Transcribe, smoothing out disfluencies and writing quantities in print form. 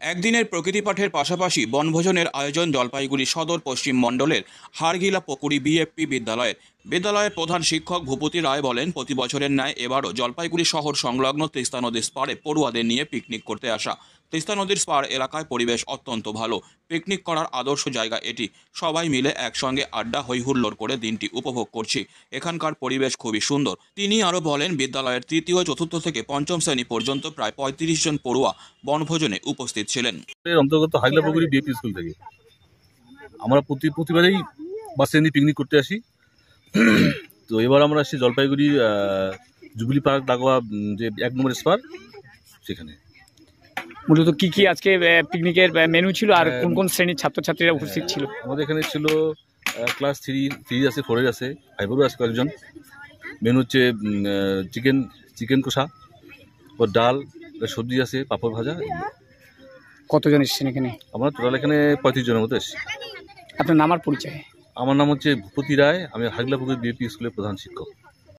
একদিনের প্রকৃতি পাঠের পাশাপাশি বনভোজনের আয়োজন জলপাইগুড়ি সদর পশ্চিম মণ্ডলের হাড়গিলা পুকুরি বিএফপি বিদ্যালয়ের প্রধান শিক্ষক ভূপতি রায় বলেন, প্রতি বছরের ন্যায় এবারও জলপাইগুড়ি শহর সংলগ্ন তিস্তা নদীর পাড়ে পড়ুয়াদের নিয়ে পিকনিক করতে আসা। তিস্তা নদীর পাড় এলাকায় পরিবেশ অত্যন্ত ভালো, পিকনিক করার আদর্শ জায়গা এটি। সবাই মিলে একসঙ্গে আড্ডা হইহুল্লোড় করে দিনটি উপভোগ করছি। এখানকার পরিবেশ খুবই সুন্দর। তিনি আরও বলেন, বিদ্যালয়ের তৃতীয়, চতুর্থ থেকে পঞ্চম শ্রেণী পর্যন্ত প্রায় ৩৫ জন পড়ুয়া বনভোজনে উপস্থিত ছিলেন। অন্তর্গত হাগলা পুকুরি বিএপি স্কুল থেকে আমরা প্রতিবারেই বাসে নিয়ে পিকনিক করতে আসি। তো এবার আমরা আসছি জলপাইগুড়ি জুবিলি পার্ক লাগোয়া যে ১ নম্বর স্পার, সেখানে। মূলত কি কি আজকে পিকনিকের মেনু ছিল আর কোন কোন শ্রেণীর ছাত্রছাত্রীরা উপস্থিত ছিল? আমাদের এখানে ছিল ক্লাস 3 আছে, 4 আছে, 5 আছে কয়েকজন। মেনু হচ্ছে চিকেন কষা, ও ডাল, সবজি আছে, পাঁপড় ভাজা। কতজন এসেছেন এখানে? আমরা টোটাল এখানে 35 জনের মতো এসেছি। আপনার নাম আর পরিচয়? আমার নাম হচ্ছে ভূপতি রায়, আমি হাগলা পুকুরি বিএপি স্কুলের প্রধান শিক্ষক।